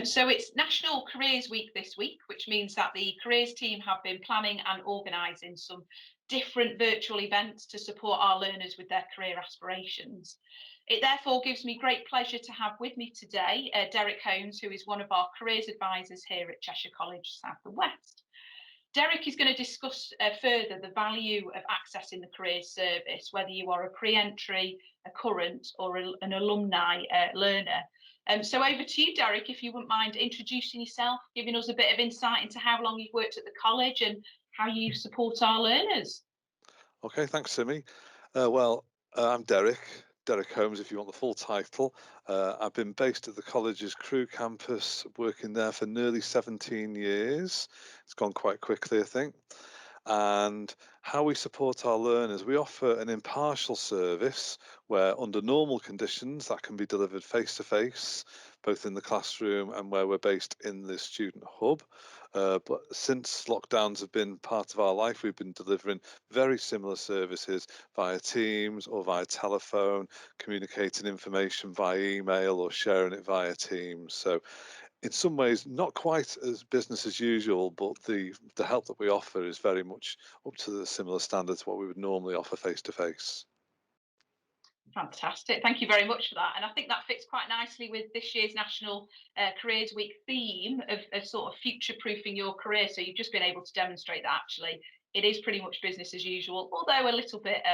So it's National Careers Week this week, which means that the careers team have been planning and organising some different virtual events to support our learners with their career aspirations. It therefore gives me great pleasure to have with me today Derek Holmes, who is one of our careers advisors here at Cheshire College South and West. Derek is going to discuss further the value of accessing the careers service, whether you are a pre-entry, a current or an alumni learner. So over to you, Derek, if you wouldn't mind introducing yourself, giving us a bit of insight into how long you've worked at the college and how you support our learners. Okay, thanks, Simi. I'm Derek Holmes, if you want the full title. I've been based at the college's Crewe campus, working there for nearly 17 years. It's gone quite quickly, I think. And how we support our learners, we offer an impartial service where under normal conditions that can be delivered face to face, both in the classroom and where we're based in the student hub. But since lockdowns have been part of our life, we've been delivering very similar services via Teams or via telephone, communicating information via email or sharing it via Teams. So in some ways, not quite as business as usual, but the help that we offer is very much up to the similar standards what we would normally offer face to face. Fantastic. Thank you very much for that. And I think that fits quite nicely with this year's National Careers Week theme of sort of future-proofing your career. So you've just been able to demonstrate that actually it is pretty much business as usual, although a little bit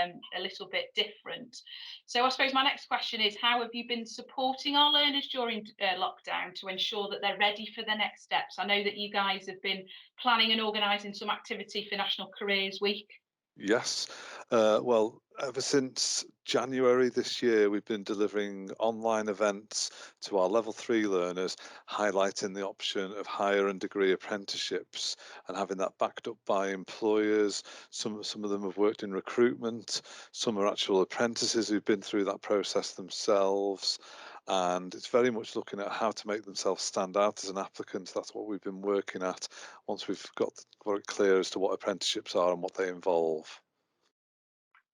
different. So I suppose my next question is, how have you been supporting our learners during lockdown to ensure that they're ready for their next steps? I know that you guys have been planning and organising some activity for National Careers Week. Yes. Well, ever since January this year, we've been delivering online events to our level 3 learners, highlighting the option of higher and degree apprenticeships and having that backed up by employers. Some of them have worked in recruitment, some are actual apprentices who've been through that process themselves. And it's very much looking at how to make themselves stand out as an applicant. That's what we've been working at once we've got it clear as to what apprenticeships are and what they involve.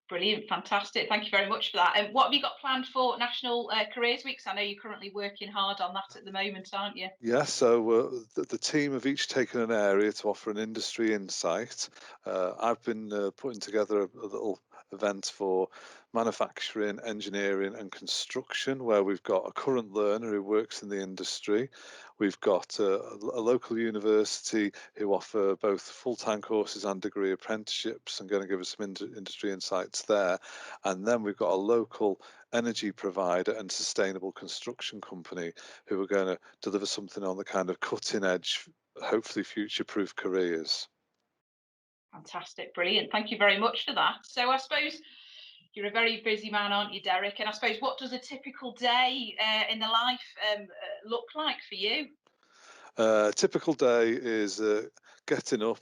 Brilliant, fantastic. Thank you very much for that. And what have you got planned for National Careers Week? I know you're currently working hard on that at the moment, aren't you? Yeah, so the team have each taken an area to offer an industry insight. I've been putting together a little event for manufacturing, engineering and construction, where we've got a current learner who works in the industry. We've got a local university who offer both full-time courses and degree apprenticeships and going to give us some industry insights there. And then we've got a local energy provider and sustainable construction company who are going to deliver something on the kind of cutting edge, hopefully future-proof careers. Fantastic, brilliant. Thank you very much for that. So I suppose you're a very busy man, aren't you, Derek? And I suppose, what does a typical day in the life look like for you? Typical day is getting up,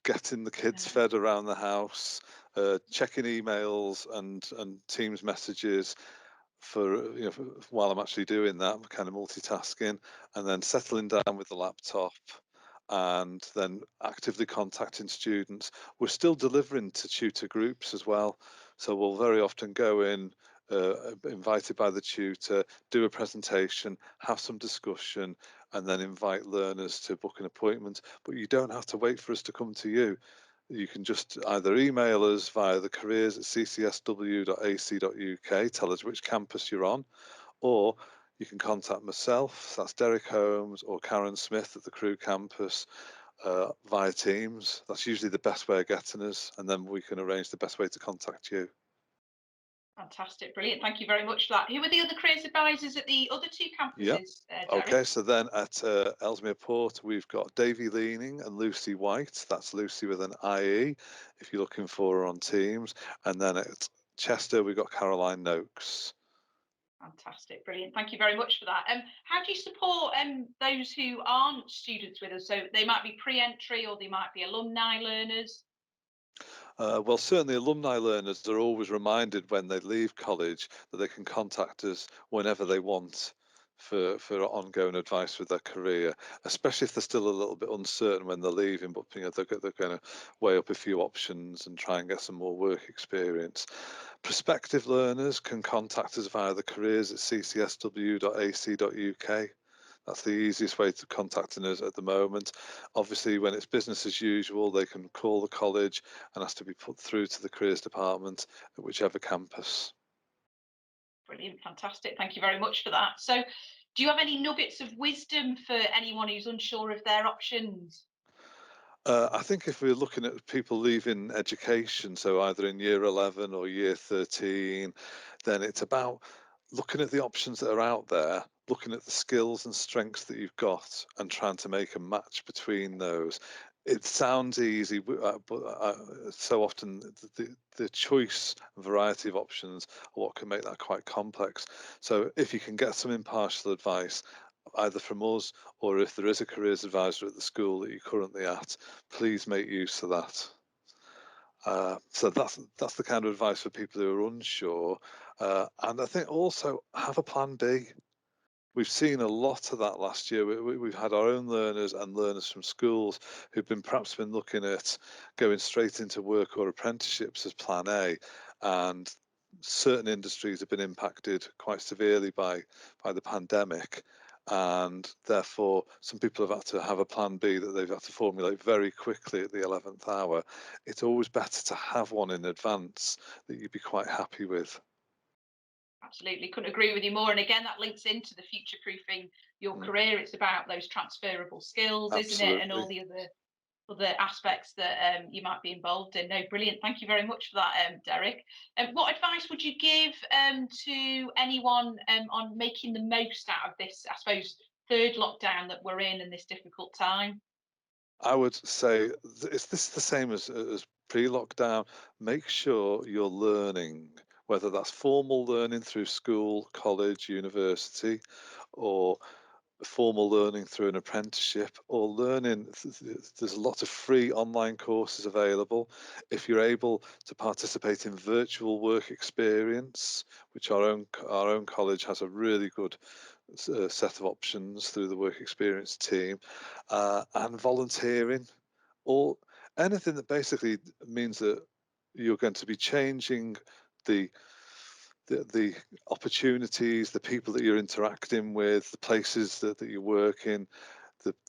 getting the kids fed around the house, checking emails and Teams messages while I'm actually doing that, I'm kind of multitasking, and then settling down with the laptop and then actively contacting students. We're still delivering to tutor groups as well. So we'll very often go in, invited by the tutor, do a presentation, have some discussion, and then invite learners to book an appointment. But you don't have to wait for us to come to you. You can just either email us via the careers@ccsw.ac.uk, tell us which campus you're on, or you can contact myself, that's Derek Holmes, or Karen Smith at the Crewe campus via Teams. That's usually the best way of getting us, and then we can arrange the best way to contact you. Fantastic, brilliant. Thank you very much for that. Who are the other careers advisors at the other two campuses, Derek? Okay, so then at Ellesmere Port, we've got Davy Leaning and Lucy White. That's Lucy with an IE, if you're looking for her on Teams. And then at Chester, we've got Caroline Noakes. Fantastic, brilliant. Thank you very much for that. How do you support those who aren't students with us? So they might be pre-entry or they might be alumni learners. Well, certainly alumni learners are always reminded when they leave college that they can contact us whenever they want for ongoing advice with their career, especially if they're still a little bit uncertain when they're leaving, but they're going to weigh up a few options and try and get some more work experience. Prospective learners can contact us via the careers@ccsw.ac.uk. That's the easiest way to contacting us at the moment. Obviously, when it's business as usual, they can call the college and ask to be put through to the careers department at whichever campus. Brilliant, fantastic. Thank you very much for that. So, do you have any nuggets of wisdom for anyone who's unsure of their options? I think if we're looking at people leaving education, so either in year 11 or year 13, then it's about looking at the options that are out there, looking at the skills and strengths that you've got, and trying to make a match between those. It sounds easy, but so often the choice and variety of options are what can make that quite complex. So if you can get some impartial advice, either from us or if there is a careers advisor at the school that you're currently at, please make use of that. So that's the kind of advice for people who are unsure. And I think also have a plan B. We've seen a lot of that last year. We've had our own learners and learners from schools who've perhaps been looking at going straight into work or apprenticeships as plan A, and certain industries have been impacted quite severely by the pandemic, and therefore some people have had to have a plan B that they've had to formulate very quickly at the 11th hour. It's always better to have one in advance that you'd be quite happy with. Absolutely, couldn't agree with you more. And again, that links into the future proofing your Mm, career. It's about those transferable skills, isn't it? And all absolutely. the other aspects that you might be involved in. No, brilliant. Thank you very much for that, Derek. What advice would you give to anyone on making the most out of this, I suppose, third lockdown that we're in and this difficult time? I would say it's this the same as pre-lockdown. Make sure you're learning, whether that's formal learning through school, college, university, or formal learning through an apprenticeship, or learning. There's a lot of free online courses available. If you're able to participate in virtual work experience, which our own college has a really good set of options through the work experience team, and volunteering, or anything that basically means that you're going to be changing the the opportunities, the people that you're interacting with, the places that you work in,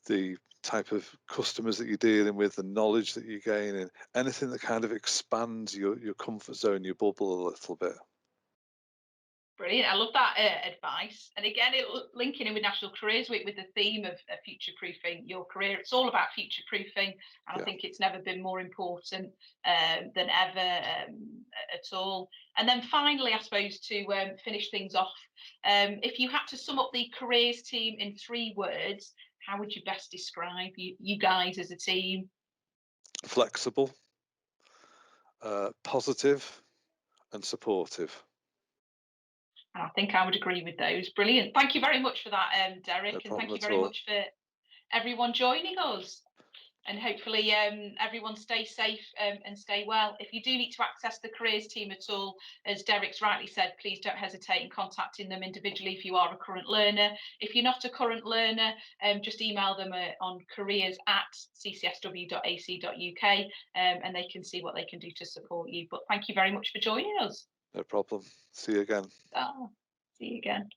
the type of customers that you're dealing with, the knowledge that you're gaining, anything that kind of expands your comfort zone, your bubble a little bit. Brilliant. I love that advice. And again, linking in with National Careers Week with the theme of future proofing your career. It's all about future proofing. And I Yeah. think it's never been more important than ever at all. And then finally, I suppose, to finish things off, if you had to sum up the careers team in 3 words, how would you best describe you guys as a team? Flexible, positive, and supportive. And I think I would agree with those. Brilliant. Thank you very much for that, No Derek. And problem thank you at very all. much for everyone joining us. And hopefully everyone stay safe and stay well. If you do need to access the careers team at all, as Derek's rightly said, please don't hesitate in contacting them individually if you are a current learner. If you're not a current learner, just email them on careers@ccsw.ac.uk and they can see what they can do to support you. But thank you very much for joining us. No problem. See you again. Oh, see you again.